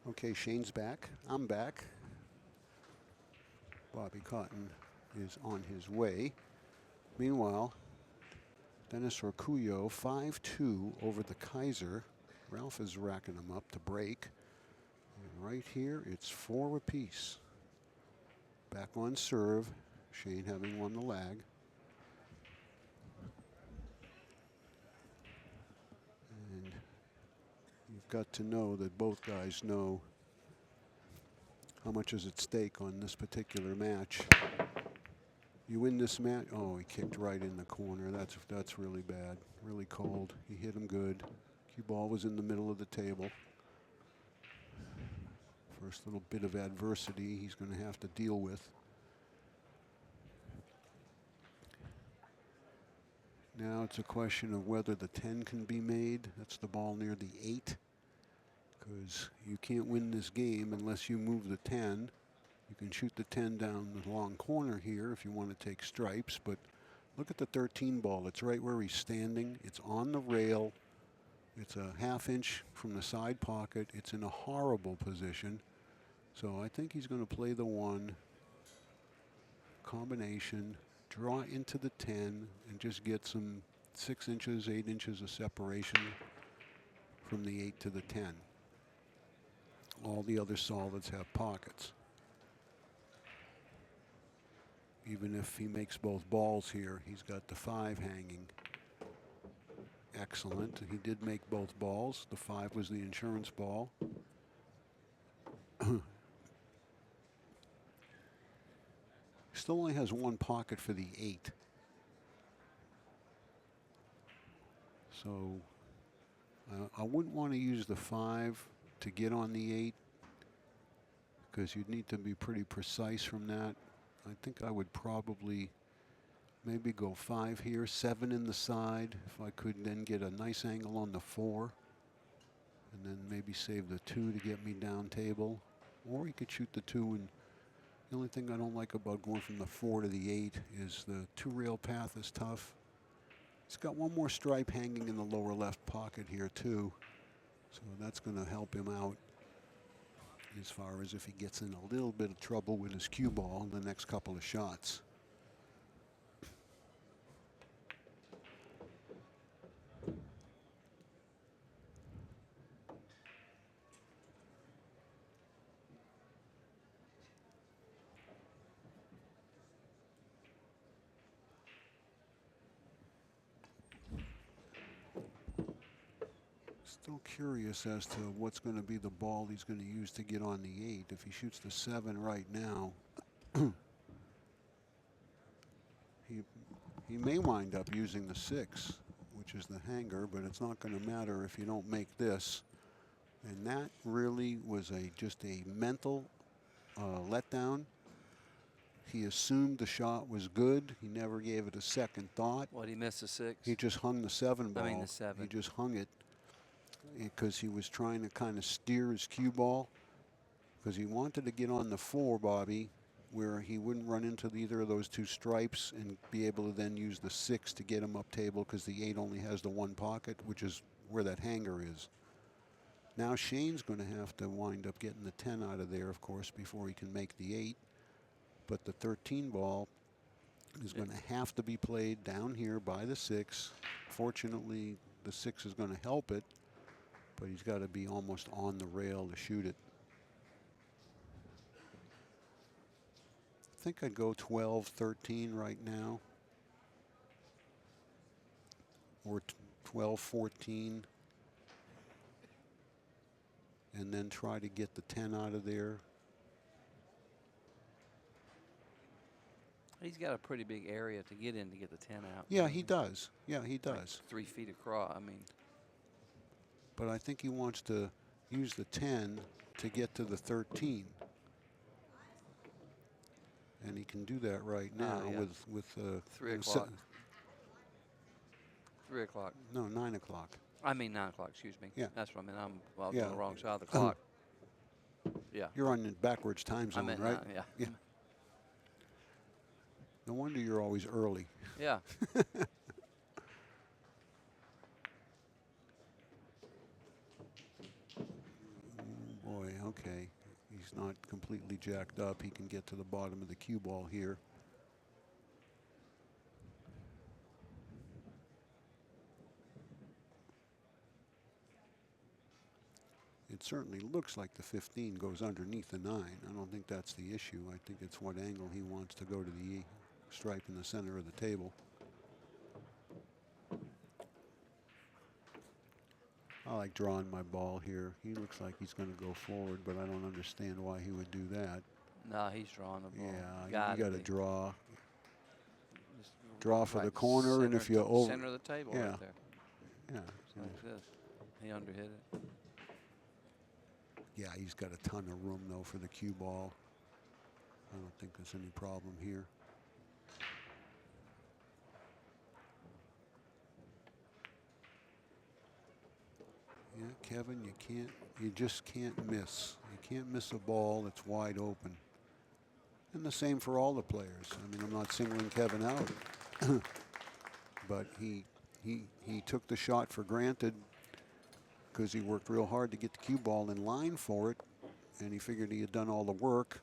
Okay, Shane's back. I'm back. Bobby Cotton is on his way. Meanwhile, Dennis Orcuyo, 5-2 over the Kaiser. Ralph is racking him up to break. And right here, it's 4 apiece. Back on serve, Shane having won the lag. And you've got to know that both guys know how much is at stake on this particular match. You win this match. Oh, he kicked right in the corner. That's really bad. Really cold. He hit him good. Cue ball was in the middle of the table. First little bit of adversity he's going to have to deal with. Now it's a question of whether the 10 can be made. That's the ball near the 8. Because you can't win this game unless you move the 10. You can shoot the 10 down the long corner here if you want to take stripes, but look at the 13 ball. It's right where he's standing. It's on the rail. It's a ½ inch from the side pocket. It's in a horrible position. So I think he's going to play the 1 combination, draw into the 10, and just get some 6 inches, 8 inches of separation from the 8 to the 10. All the other solids have pockets. Even if he makes both balls here, he's got the 5 hanging. Excellent. He did make both balls. The 5 was the insurance ball. Still only has 1 pocket for the 8. So I wouldn't want to use the 5 to get on the 8 because you'd need to be pretty precise from that. I think I would probably maybe go 5 here, 7 in the side. If I could then get a nice angle on the 4. And then maybe save the 2 to get me down table. Or you could shoot the 2. And the only thing I don't like about going from the 4 to the 8 is the 2-rail path is tough. It's got 1 more stripe hanging in the lower left pocket here too. So that's going to help him out as far as if he gets in a little bit of trouble with his cue ball in the next couple of shots. Still curious as to what's going to be the ball he's going to use to get on the 8. If he shoots the 7 right now, he may wind up using the 6, which is the hanger, but it's not going to matter if you don't make this. And that really was just a mental letdown. He assumed the shot was good. He never gave it a second thought. What, he missed a 6? He just hung the 7 ball. I mean the 7. He just hung it because he was trying to kind of steer his cue ball because he wanted to get on the 4, Bobby, where he wouldn't run into either of those 2 stripes and be able to then use the 6 to get him up table because the 8 only has the 1 pocket, which is where that hanger is. Now Shane's going to have to wind up getting the 10 out of there, of course, before he can make the 8. But the 13 ball is going to have to be played down here by the 6. Fortunately, the 6 is going to help it, but he's got to be almost on the rail to shoot it. I think I'd go 12-13 right now, or 12-14, and then try to get the 10 out of there. He's got a pretty big area to get in to get the 10 out. Yeah, he does. Yeah, he does. Like 3 feet across. I mean. But I think he wants to use the 10 to get to the 13. And he can do that right now with 3 o'clock. 3 o'clock. No, 9 o'clock. I mean 9 o'clock, excuse me. Yeah. That's what I mean. I'm on the wrong side of the clock. Yeah. You're on the backwards time zone, right? 9, yeah. No wonder you're always early. Yeah. Boy, Okay, he's not completely jacked up. He can get to the bottom of the cue ball here. It certainly looks like the 15 goes underneath the 9. I don't think that's the issue. I think it's what angle he wants to go to the stripe in the center of the table. I like drawing my ball here. He looks like he's going to go forward, but I don't understand why he would do that. No, he's drawing the ball. Yeah, you got to draw. Just Draw for right the corner, and if you over center of the table yeah, right there. yeah, Like this. He underhit it. yeah, he's got a ton of room though for the cue ball. I don't think there's any problem here. Yeah, Kevin, you just can't miss. You can't miss a ball that's wide open. And the same for all the players. I mean, I'm not singling Kevin out, but he took the shot for granted because he worked real hard to get the cue ball in line for it, and he figured he had done all the work.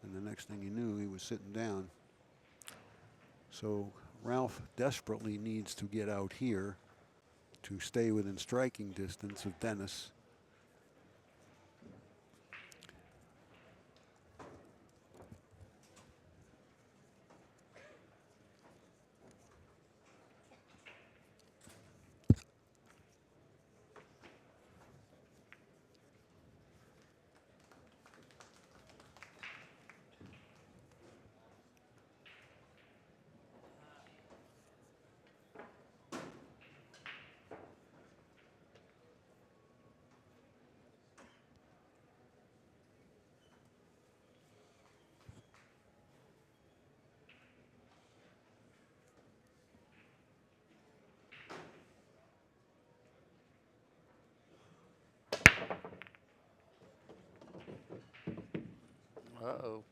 And the next thing you knew, he was sitting down. So Ralph desperately needs to get out here to stay within striking distance of Dennis. Uh-oh.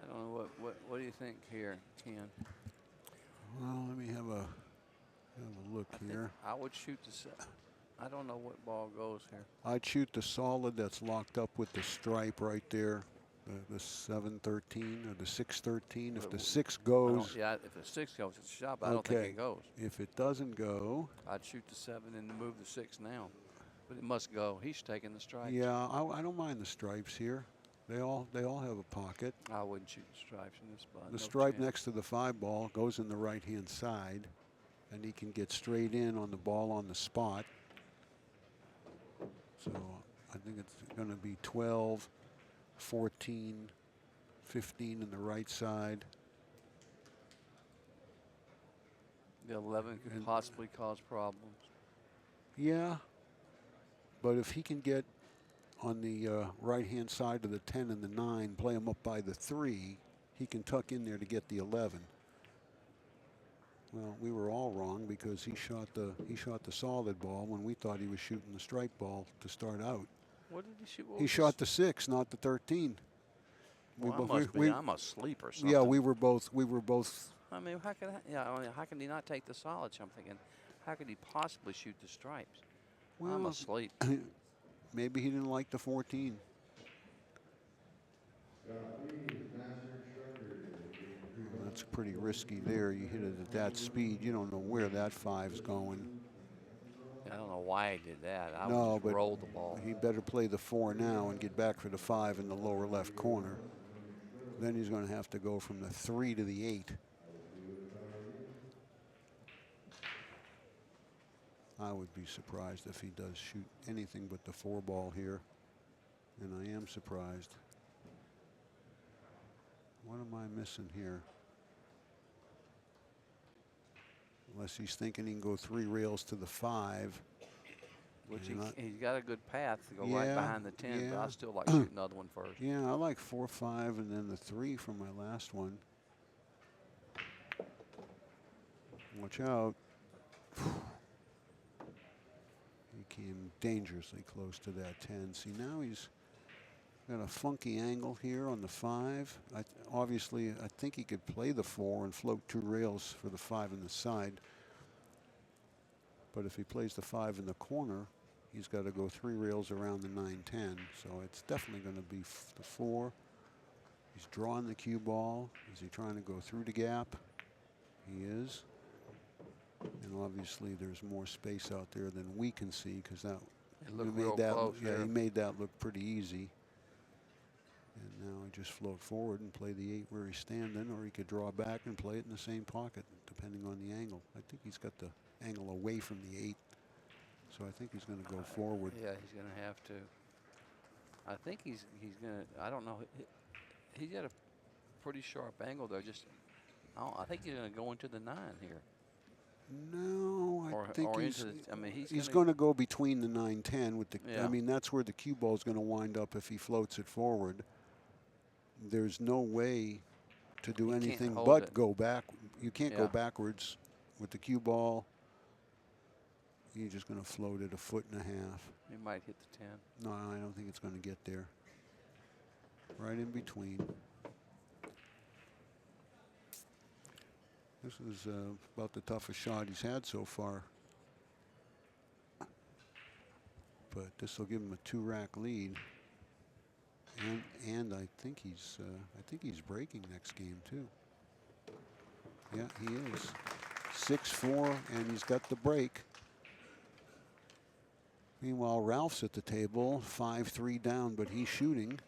I don't know what do you think here, Ken? Well, let me have a look here. I would shoot the. I don't know what ball goes here. I'd shoot the solid that's locked up with the stripe right there, the 713 or the 613. If the 6 goes, yeah, if the 6 goes, it's a shot, but I don't think it goes. If it doesn't go, I'd shoot the 7 and move the 6 now, but it must go. He's taking the stripes. Yeah, I don't mind the stripes here. They all have a pocket. I wouldn't shoot the stripes in this spot. The stripe next to the 5 ball goes in the right-hand side, and he can get straight in on the ball on the spot. So I think it's going to be 12, 14, 15 in the right side. The 11 could possibly cause problems. Yeah, but if he can get on the right-hand side of the 10 and the 9, play him up by the 3, he can tuck in there to get the 11. Well, we were all wrong because he shot the solid ball when we thought he was shooting the stripe ball to start out. What did he shoot? He shot the 6, not the 13. Well, I'm asleep or something. Yeah, we were both. I mean, how can he not take the solids? I'm thinking, how could he possibly shoot the stripes? Well, I'm asleep. Maybe he didn't like the 14. That's pretty risky there. You hit it at that speed. You don't know where that 5's going. I don't know why he did that. I no, would just roll the ball. He better play the 4 now and get back for the 5 in the lower left corner. Then he's going to have to go from the 3 to the 8. I would be surprised if he does shoot anything but the 4 ball here. And I am surprised. am I missing here? Unless he's thinking he can go 3 rails to the 5. Which he's got a good path to go right Yeah, behind the 10, but yeah. I still like shooting another one first. Yeah, I like 4, 5, and then the 3 from my last one. Watch out. He came dangerously close to that 10. See, now he's got a funky angle here on the 5. Obviously, I think he could play the 4 and float 2 rails for the 5 in the side. But if he plays the 5 in the corner, he's got to go 3 rails around the 9-10. So it's definitely going to be the 4. He's drawing the cue ball. Is he trying to go through the gap? He is. And obviously there's more space out there than we can see, because that real close, yeah, he made that look pretty easy. And now he just float forward and play the 8 where he's standing, or he could draw back and play it in the same pocket, depending on the angle. I think he's got the angle away from the 8, so I think he's going to go forward. Yeah, he's going to have to. I think he's going to. I don't know. He's got a pretty sharp angle though. I think he's going to go into the 9 here. No, I think he's going to go between the 9-10 with the. Yeah. I mean, that's where the cue ball is going to wind up if he floats it forward. There's no way to do anything but go back. You can't go backwards with the cue ball. You're just going to float it 1.5 feet. He might hit the 10. No, I don't think it's going to get there. Right in between. This is about the toughest shot he's had so far. But this will give him a 2-rack lead. And I think he's breaking next game too. Yeah, he is. 6-4, and he's got the break. Meanwhile, Ralph's at the table, 5-3 down, but he's shooting.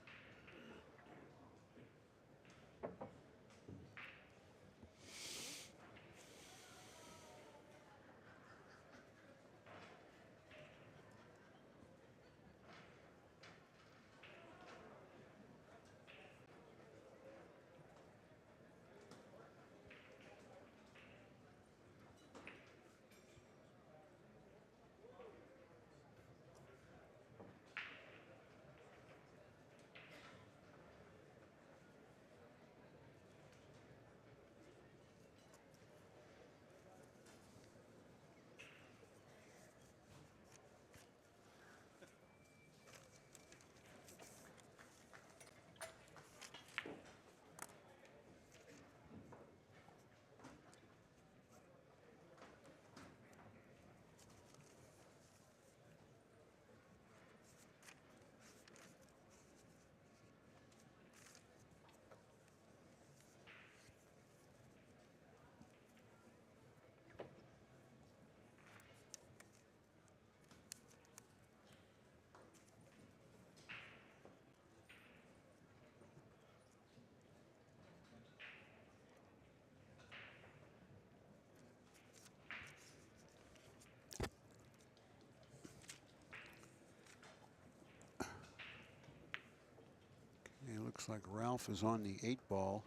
It looks like Ralph is on the 8 ball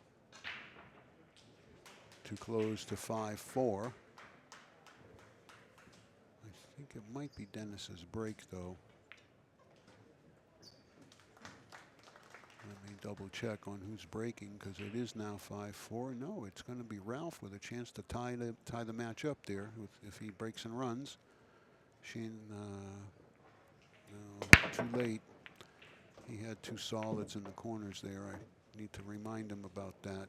to close to 5-4. I think it might be Dennis's break, though. Let me double check on who's breaking, because it is now 5-4. No, it's going to be Ralph with a chance to tie the match up there if he breaks and runs. Shane, no, too late. He had 2 solids in the corners there. I need to remind him about that.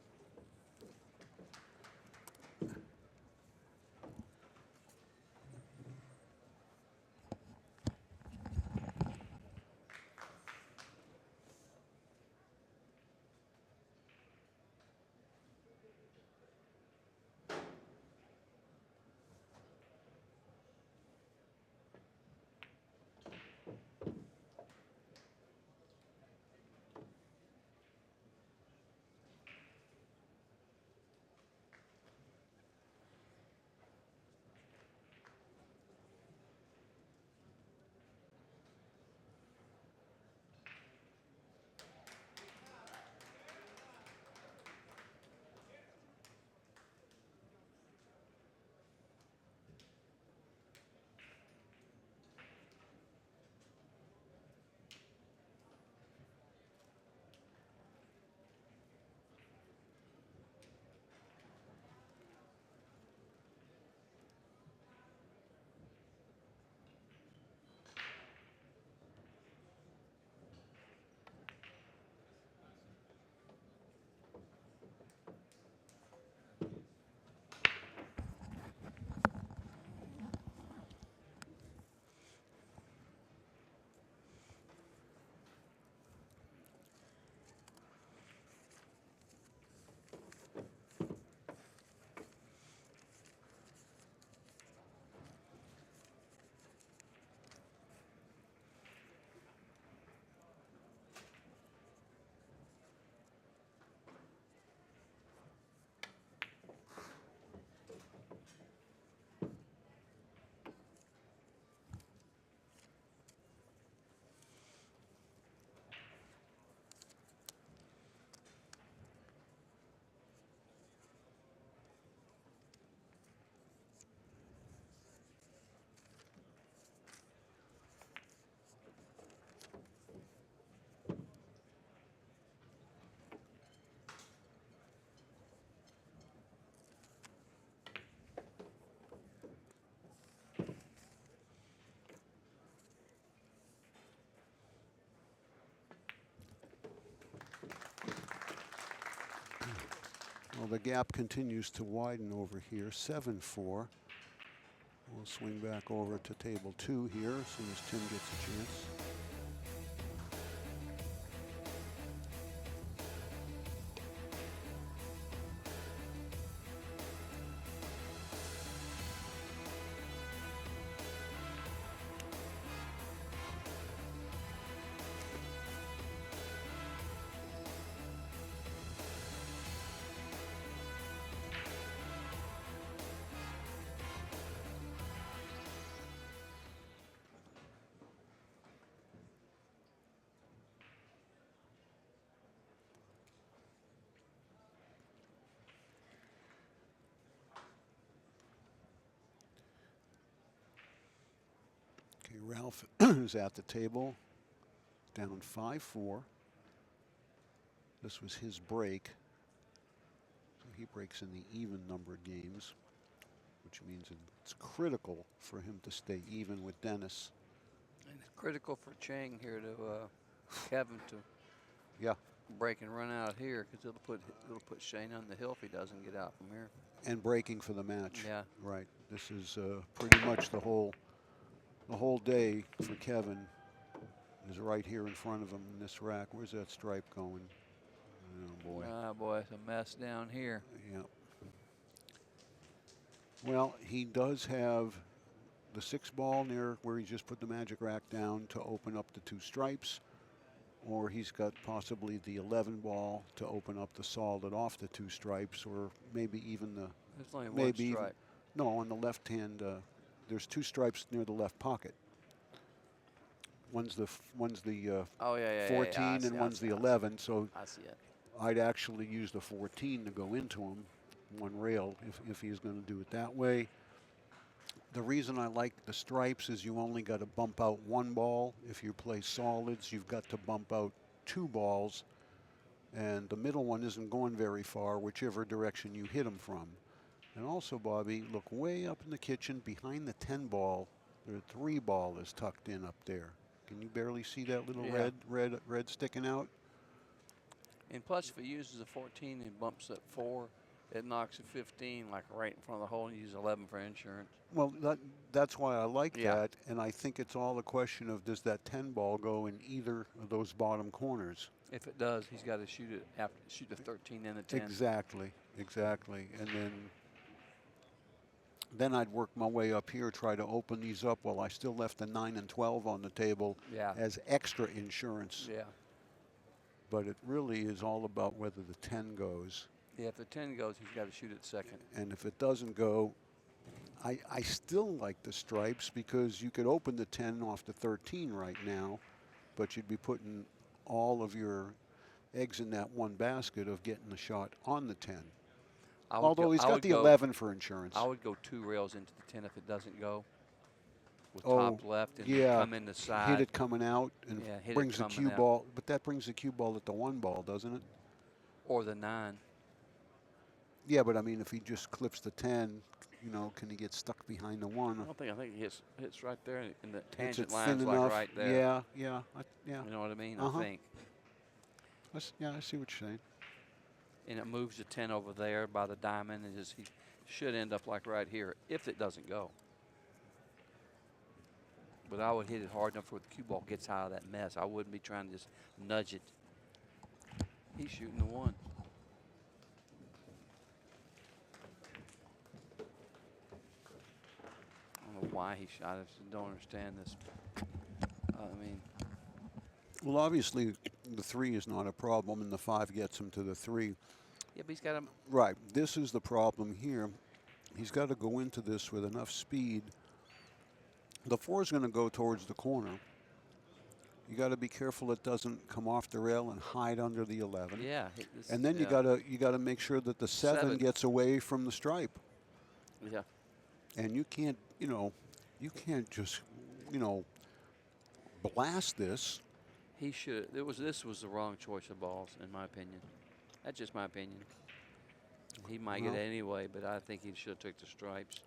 Well, the gap continues to widen over here, 7-4. We'll swing back over to table 2 here as soon as Tim gets a chance. Okay, Ralph is at the table, down 5-4. This was his break. So he breaks in the even numbered games, which means it's critical for him to stay even with Dennis. And it's critical for Cheng here to Kevin to Yeah. break and run out here, because it'll put Shane on the hill if he doesn't get out from here. And breaking for the match. Yeah. Right. This is pretty much the whole day for Kevin is right here in front of him in this rack. Where's that stripe going? Oh boy. Ah, boy, it's a mess down here. Yeah. Well, he does have the 6 ball near where he just put the magic rack down to open up the 2 stripes, or he's got possibly the 11 ball to open up the solid off the 2 stripes, or maybe even the There's only maybe one stripe. no, on the left hand there's 2 stripes near the left pocket. One's the Oh, yeah, 14 and one's the 11, so I see it. I'd actually use the 14 to go into him, one rail, if he's going to do it that way. The reason I like the stripes is you only got to bump out 1 ball. If you play solids, you've got to bump out 2 balls, and the middle one isn't going very far, whichever direction you hit them from. And also, Bobby, look way up in the kitchen behind the 10 ball. The 3 ball is tucked in up there. Can you barely see that little red sticking out? And plus, if he uses a 14 and bumps at 4, it knocks a 15 like right in front of the hole, and you use 11 for insurance. Well, that's why I like that, and I think it's all a question of, does that 10 ball go in either of those bottom corners? If it does, he's got to shoot it shoot the 13 and the 10. Exactly, and then I'd work my way up here, try to open these up while I still left the 9 and 12 on the table as extra insurance. Yeah. But it really is all about whether the 10 goes. Yeah, if the 10 goes, he's got to shoot it second. And if it doesn't go, I still like the stripes, because you could open the 10 off the 13 right now, but you'd be putting all of your eggs in that one basket of getting the shot on the 10. Although he's got the 11 for insurance. I would go 2 rails into the 10 if it doesn't go. With top left and come in the side. Hit it coming out and brings the cue ball. But that brings the cue ball at the 1 ball, doesn't it? Or the 9. Yeah, but I mean, if he just clips the 10, you know, can he get stuck behind the 1? I think he hits right there in the tangent lines, thin like enough. right there. Yeah. You know what I mean? Uh-huh. I think. I see what you're saying. And it moves the 10 over there by the diamond, and he should end up like right here if it doesn't go. But I would hit it hard enough where the cue ball gets out of that mess. I wouldn't be trying to just nudge it. He's shooting the 1. I don't know why he shot it. I just don't understand this. I mean. Well, obviously, the 3 is not a problem, and the 5 gets him to the 3. Yeah, but he's got him. Right. This is the problem here. He's got to go into this with enough speed. The 4 is going to go towards the corner. You got to be careful it doesn't come off the rail and hide under the 11. Yeah. And then you got to make sure that the 7 gets away from the stripe. Yeah. And you can't just, blast this. He should. This was the wrong choice of balls, in my opinion. That's just my opinion. He might get it anyway, but I think he should have took the stripes.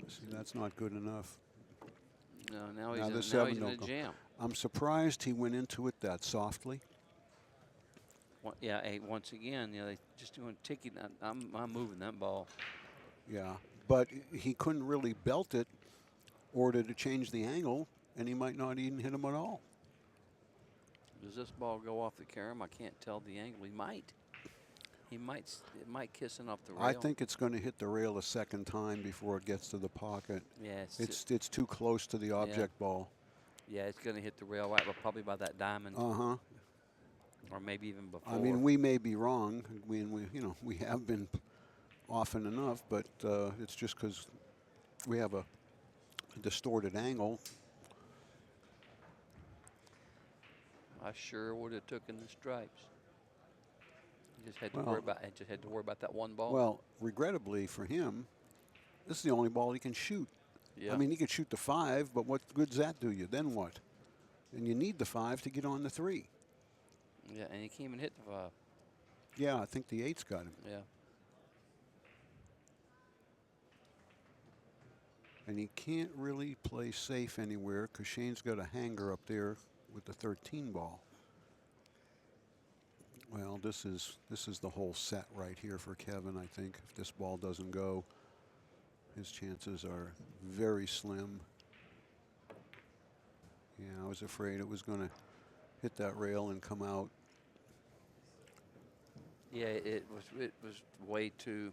See, that's not good enough. No, now he's in a jam. I'm surprised he went into it that softly. Yeah, hey, once again, they just doing ticking. I'm moving that ball. Yeah, but he couldn't really belt it order to change the angle, and he might not even hit him at all. Does this ball go off the carom? I can't tell the angle. He might. He might. It might kissing off the rail. I think it's going to hit the rail a second time before it gets to the pocket. Yeah, It's too close to the object ball. Yeah, it's going to hit the rail right, but probably by that diamond. Or maybe even before. I mean, we may be wrong. We have been often enough, but it's just because we have a distorted angle. I sure would have taken the stripes. You just had to worry about. I just had to worry about that one ball. Well, regrettably for him, this is the only ball he can shoot. Yeah. I mean, he could shoot the 5, but what good does that do you? Then what? And you need the 5 to get on the 3. Yeah, and he can't even hit the 5. Yeah, I think the 8's got him. Yeah. And he can't really play safe anywhere because Shane's got a hanger up there with the 13 ball. Well, this is the whole set right here for Kevin, I think. If this ball doesn't go, his chances are very slim. Yeah, I was afraid it was going to hit that rail and come out. Yeah, it was way too.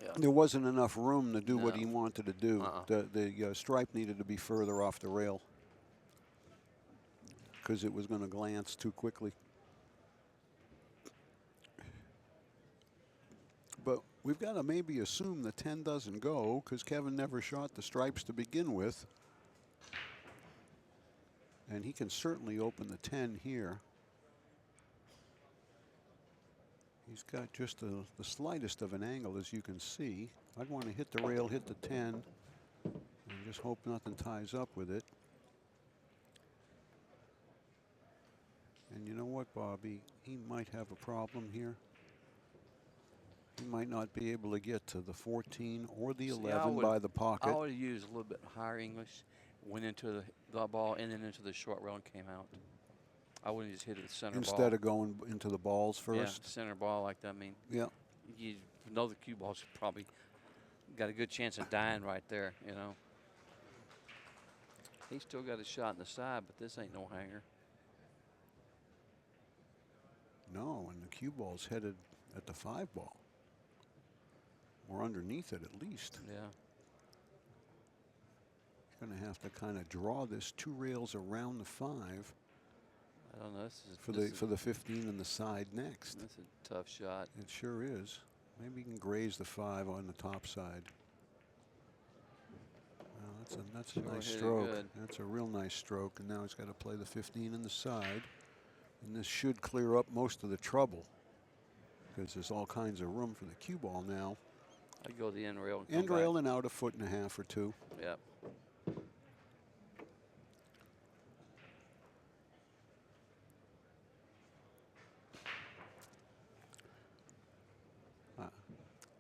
Yeah. There wasn't enough room to do what he wanted to do. The stripe needed to be further off the rail because it was going to glance too quickly. But we've got to maybe assume the 10 doesn't go because Kevin never shot the stripes to begin with. And he can certainly open the 10 here. He's got just the slightest of an angle, as you can see. I'd want to hit the rail, hit the 10, and just hope nothing ties up with it. And you know what, Bobby? He might have a problem here. He might not be able to get to the 14 or the 11 by the pocket. I would have used a little bit higher English, went into the ball and then into the short rail and came out. I wouldn't just hit it the center Instead ball. of going into the balls first? Yeah, center ball like that. I mean, yeah. You know the cue ball's probably got a good chance of dying right there, He's still got a shot in the side, but this ain't no hanger. No, and the cue ball's headed at the 5 ball. Or underneath it at least. Yeah. He's going to have to kind of draw this 2 rails around the 5. I don't know. For the 15 and the side next. That's a tough shot. It sure is. Maybe you can graze the 5 on the top side. Well, that's a nice stroke. That's a real nice stroke. And now he's got to play the 15 in the side. And this should clear up most of the trouble because there's all kinds of room for the cue ball now. I'd go the end rail. End rail and out a 1.5 or 2. Yep.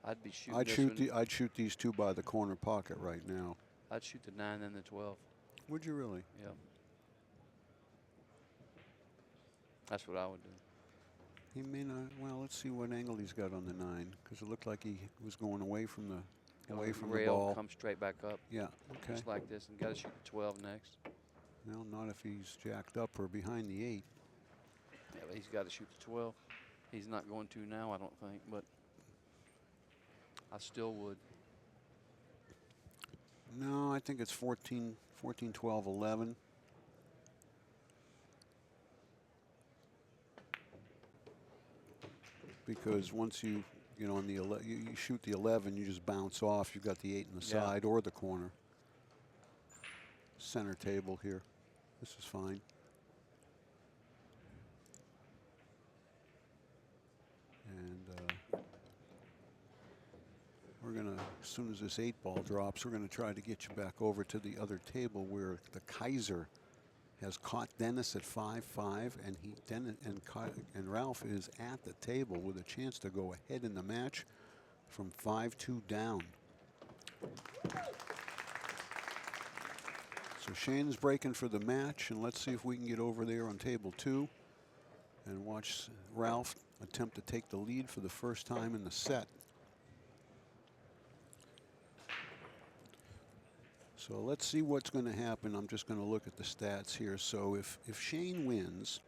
I'd be shooting. I'd shoot these 2 by the corner pocket right now. I'd shoot the 9 and the 12. Would you really? Yeah. That's what I would do. He may not. Well, let's see what angle he's got on the 9 because it looked like he was going away from the rail, ball. Come straight back up. Yeah. Okay. Just like this, and got to shoot the 12 next. Well, not if he's jacked up or behind the 8. Yeah, but he's got to shoot the 12. He's not going to now, I don't think, but I still would. No, I think it's 14, 12, 11. Because once you on the you shoot the 11, you just bounce off. You've got the 8 in the side or the corner. Center table here. This is fine. And we're going to, as soon as this 8 ball drops, we're going to try to get you back over to the other table where the Kaiser has caught Dennis at 5-5, and Ralph is at the table with a chance to go ahead in the match from 5-2 down. So Shane's breaking for the match, and let's see if we can get over there on table 2. And And watch Ralph attempt to take the lead for the first time in the set. So let's see what's going to happen. I'm just going to look at the stats here. So if Shane wins,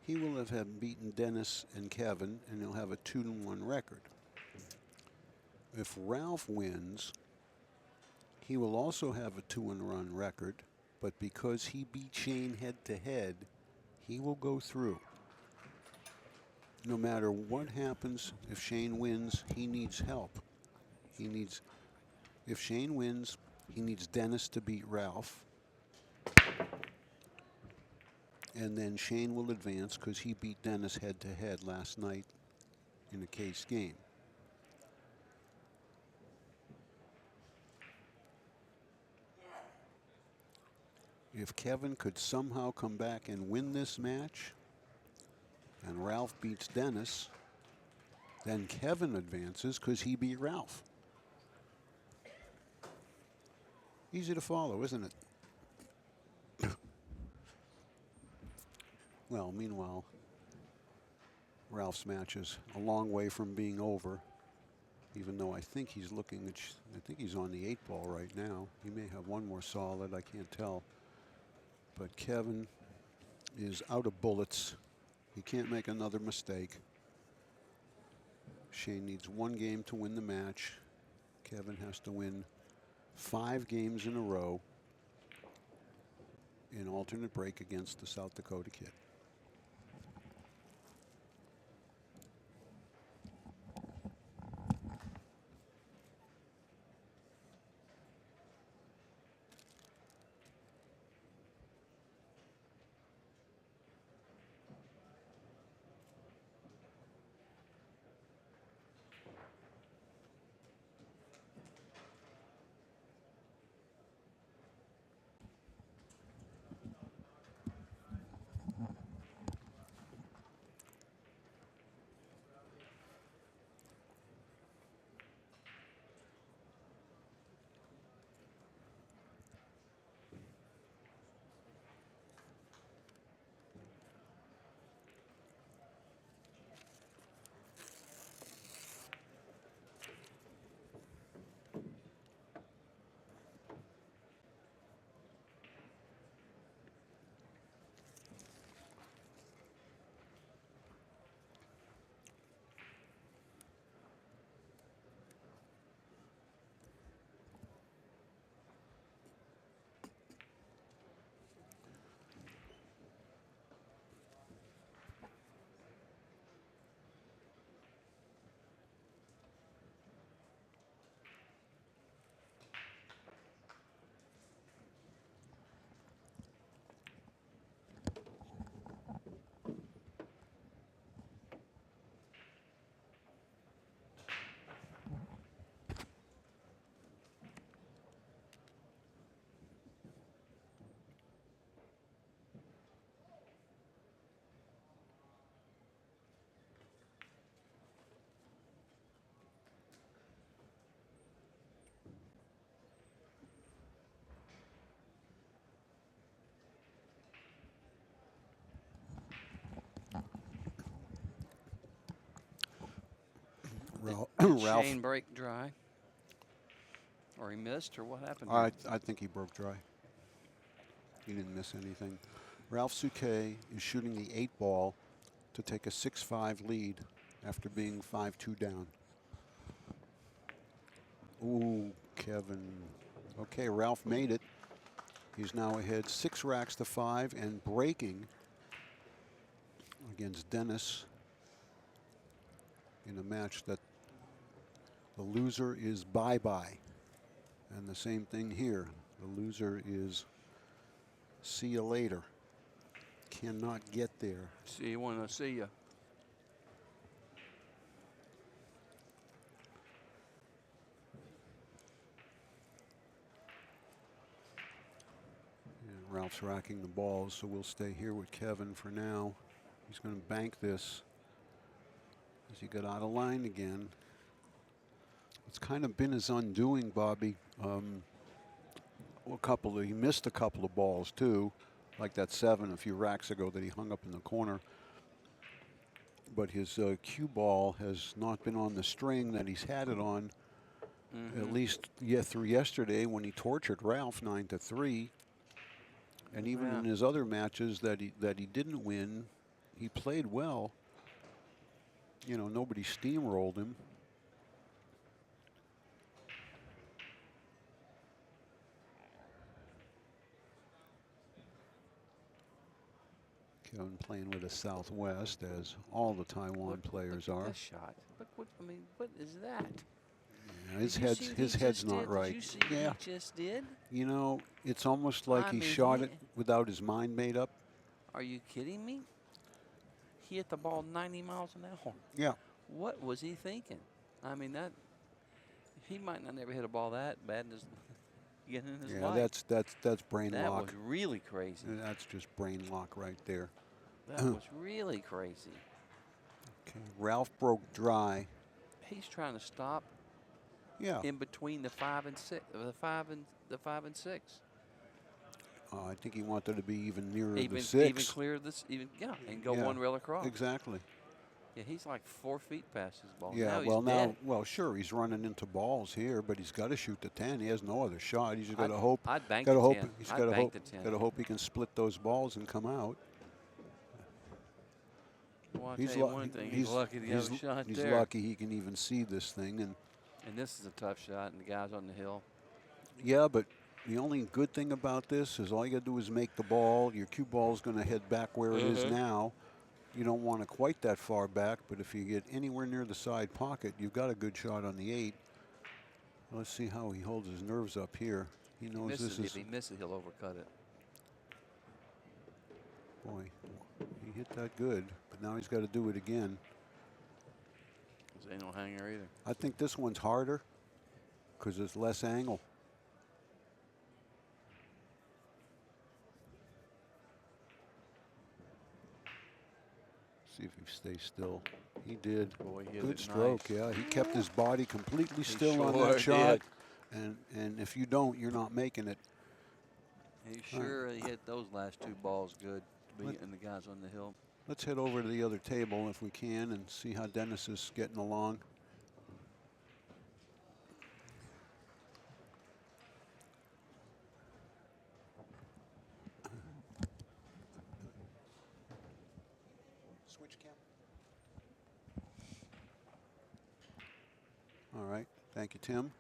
he will have beaten Dennis and Kevin, and he'll have a 2-1 record. If Ralph wins, he will also have a 2-1 record, but because he beat Shane head-to-head, he will go through. No matter what happens, if Shane wins, he needs help. If Shane wins, he needs Dennis to beat Ralph. And then Shane will advance because he beat Dennis head-to-head last night in a case game. If Kevin could somehow come back and win this match, and Ralph beats Dennis, then Kevin advances because he beat Ralph. Easy to follow, isn't it? Well, meanwhile, Ralph's match is a long way from being over, even though I think he's looking at, I think he's on the 8-ball right now. He may have one more solid, I can't tell. But Kevin is out of bullets. He can't make another mistake. Shane needs one game to win the match. Kevin has to win 5 games in a row in alternate break against the South Dakota kid. Did Ralph, Shane break dry? Or he missed, or what happened? I think he broke dry. He didn't miss anything. Ralph Souquet is shooting the 8-ball to take a 6-5 lead after being 5-2 down. Ooh, Kevin. Okay, Ralph made it. He's now ahead 6 racks to 5 and breaking against Dennis in a match that the loser is bye-bye. And the same thing here. The loser is see you later. Cannot get there. See you when I see you. Ralph's racking the balls, so we'll stay here with Kevin for now. He's going to bank this as he got out of line again. It's kind of been his undoing, Bobby. He missed a couple of balls too, like that 7 a few racks ago that he hung up in the corner. but his cue ball has not been on the string that he's had it on. At least through yesterday when he tortured Ralph 9-3, and even in his other matches that he didn't win, he played well. You know, nobody steamrolled him. Kevin playing with a Southwest, as all the Taiwan players look are. This shot. Look what I mean. What is that? Yeah, his head's not right. Did you see yeah, what he just did? You know, it's almost like I he mean, shot it without his mind made up. Are you kidding me? He hit the ball 90 miles an hour. Yeah. What was he thinking? I mean, that he might not never hit a ball that bad in his, in his life. That's brain lock. That was really crazy. That's just brain lock right there. That was really crazy. Okay, Ralph broke dry. He's trying to stop. Yeah. In between the 5 and 6, the 5 and 6. I think he wanted to be even nearer the 6. Even clear this, and go one rail across. Exactly. Yeah, he's like 4 feet past his ball. Yeah, now sure, he's running into balls here, but he's got to shoot the 10. He has no other shot. He's just got to hope. I'd bank the 10. He's got to hope he can split those balls and come out. Well, I'll tell you one thing. He's lucky to have a shot He's there. lucky he can even see this thing. And this is a tough shot, and the guy's on the hill. Yeah, but the only good thing about this is all you got to do is make the ball. Your cue ball is going to head back where it is now. You don't want it quite that far back, but if you get anywhere near the side pocket, you've got a good shot on the 8. Let's see how he holds his nerves up here. He knows this is. If he misses, he'll overcut it. Boy, he hit that good, but now he's got to do it again. This ain't no hanger either. I think this one's harder because it's less angle. See if he stays still. He did. Boy, good stroke. Nice. Yeah, he kept his body completely still on that shot. And if you don't, you're not making it. He sure he hit those last 2 balls good. And the guys on the hill. Let's head over to the other table if we can and see how Dennis is getting along. Switch cam. All right. Thank you, Tim.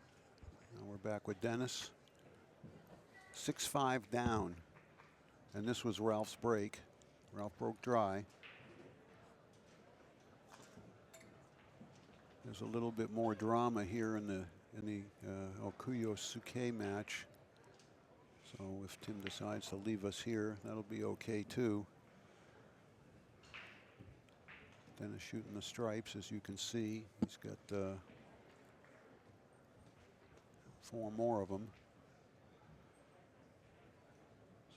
Now we're back with Dennis. 6-5 down. And this was Ralph's break. Ralph broke dry. There's a little bit more drama here in the CueSports match. So if Tim decides to leave us here, that'll be okay too. Dennis shooting the stripes, as you can see. He's got 4 more of them.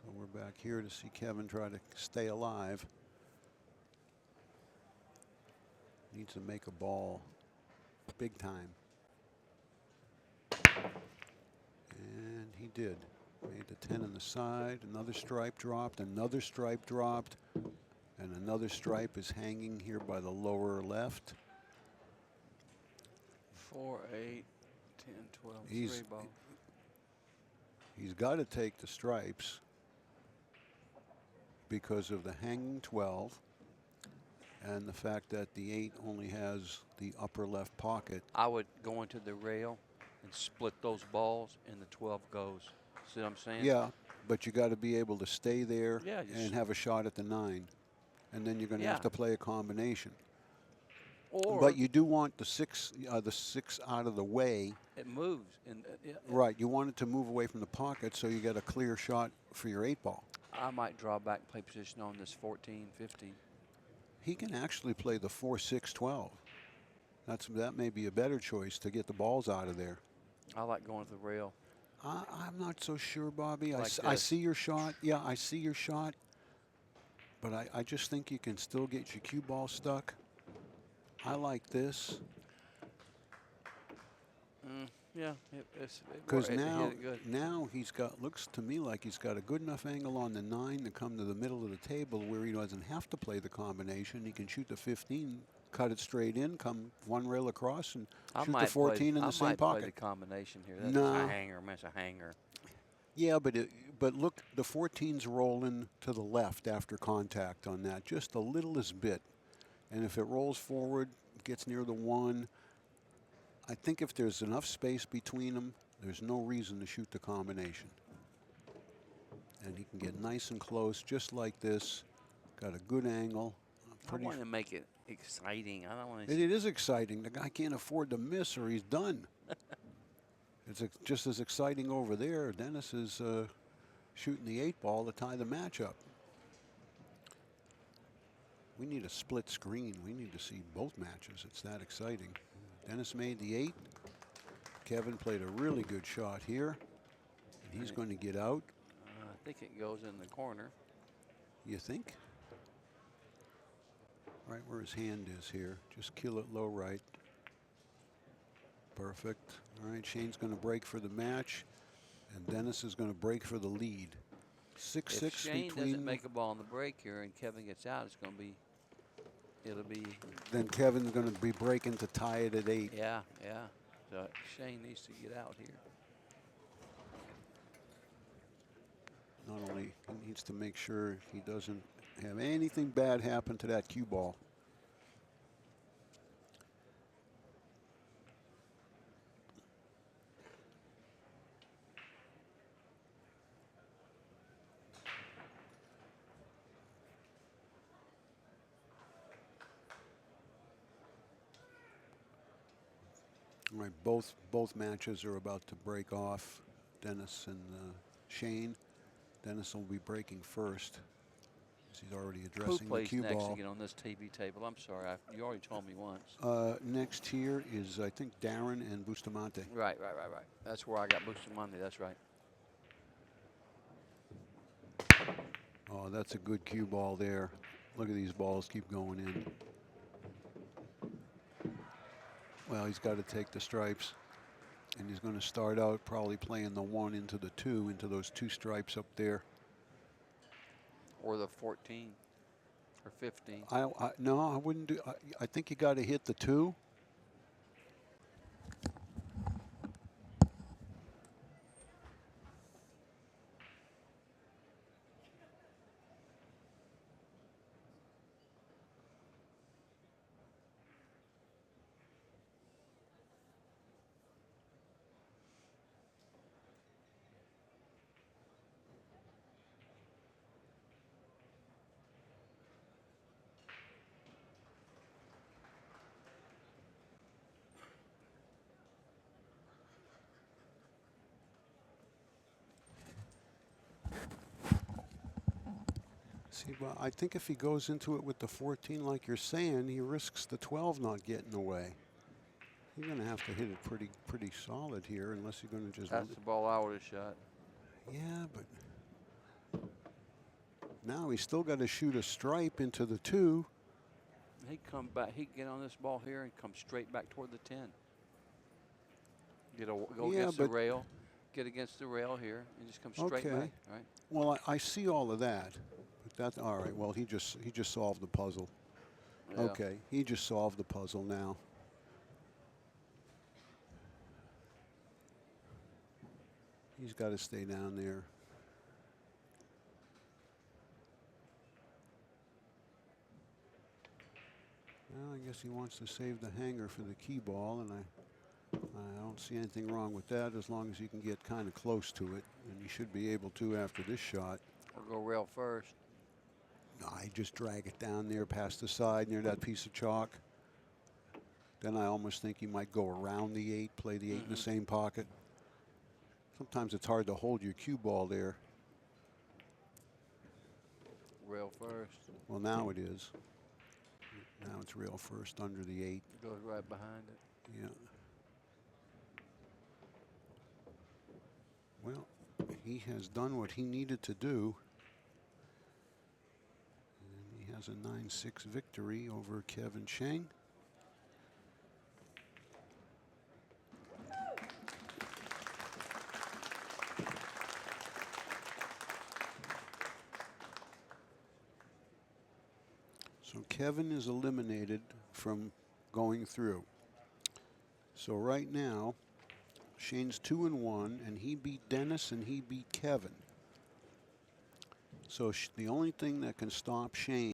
So we're back here to see Kevin try to stay alive. Needs to make a ball big time. And he did. Made the 10 on the side. Another stripe dropped. Another stripe dropped. And another stripe is hanging here by the lower left. 4, 8, 10, 12, 3 balls. He's got to take the stripes because of the hanging 12 and the fact that the 8 only has the upper left pocket. I would go into the rail and split those balls, and the 12 goes. See what I'm saying? Yeah, but you got to be able to stay there Yeah, and have a shot at the 9. And then you're going to have to play a combination. But you do want the 6 out of the way. It moves. And right, you want it to move away from the pocket so you get a clear shot for your 8 ball. I might draw back and play position on this 14, 15. He can actually play the 4, 6, 12. That may be a better choice to get the balls out of there. I like going to the rail. I'm not so sure, Bobby. Like I see your shot. Yeah, I see your shot. But I just think you can still get your cue ball stuck. I like this. Yeah, Because it now, hit it good. he's got, looks to me like he's got a good enough angle on the 9 to come to the middle of the table where he doesn't have to play the combination. He can shoot the 15, cut it straight in, come one rail across, and shoot the 14 in I the same might play the pocket. combination here. That's just a No. hanger, man. It's a hanger. Yeah, but look, the 14's rolling to the left after contact on that, just the littlest bit. And if it rolls forward, gets near the 1, I think if there's enough space between them, there's no reason to shoot the combination. And he can get nice and close, just like this. Got a good angle. I want to make it exciting. I don't want to. It is exciting. The guy can't afford to miss, or he's done. It's just as exciting over there. Dennis is shooting the 8 ball to tie the match up. We need a split screen. We need to see both matches. It's that exciting. Dennis made the 8. Kevin played a really good shot here. And he's going to get out. I think it goes in the corner. You think? Right where his hand is here. Just kill it low right. Perfect. All right, Shane's going to break for the match. And Dennis is going to break for the lead. 6-6 If Shane between. doesn't make a ball on the break here and Kevin gets out, it's going to be. It'll be. Then Kevin's going to be breaking to tie it at 8. Yeah, yeah. So Shane needs to get out here. Not only he needs to make sure he doesn't have anything bad happen to that cue ball. All right, both matches are about to break off. Dennis and Shane. Dennis will be breaking first. He's already Who addressing the plays cue next ball. again on this TV table? I'm sorry, you already told me once. Next here is, I think, Darren and Bustamante. Right. That's where I got Bustamante. That's right. Oh, that's a good cue ball there. Look at these balls keep going in. Well, he's got to take the stripes. And he's going to start out probably playing the 1 into the 2, into those 2 stripes up there. Or the 14 or 15. No, I wouldn't do. I think you got to hit the 2. See, well, I think if he goes into it with the 14, like you're saying, he risks the 12 not getting away. You're going to have to hit it pretty solid here, unless you're going to just. That's the ball I would have shot. Yeah, but now he's still got to shoot a stripe into the 2. He'd come back. He'd get on this ball here and come straight back toward the 10. Go against the rail. Get against the rail here and just come straight back. Right. Well, I see all of that. But that's all right. Well, he just solved the puzzle. Yeah. Okay, he just solved the puzzle now. He's got to stay down there. Well, I guess he wants to save the hanger for the key ball, and I don't see anything wrong with that as long as you can get kind of close to it, and you should be able to after this shot. Or go rail first. No, I just drag it down there past the side near that piece of chalk. Then I almost think he might go around the 8, play the 8 in the same pocket. Sometimes it's hard to hold your cue ball there. Rail first. Well, now it is. Now it's rail first under the 8. It goes right behind it. Yeah. Well, he has done what he needed to do. And he has a 9-6 victory over Kevin Cheng. Kevin is eliminated from going through. So right now, Shane's 2-1, and he beat Dennis and he beat Kevin. So the only thing that can stop Shane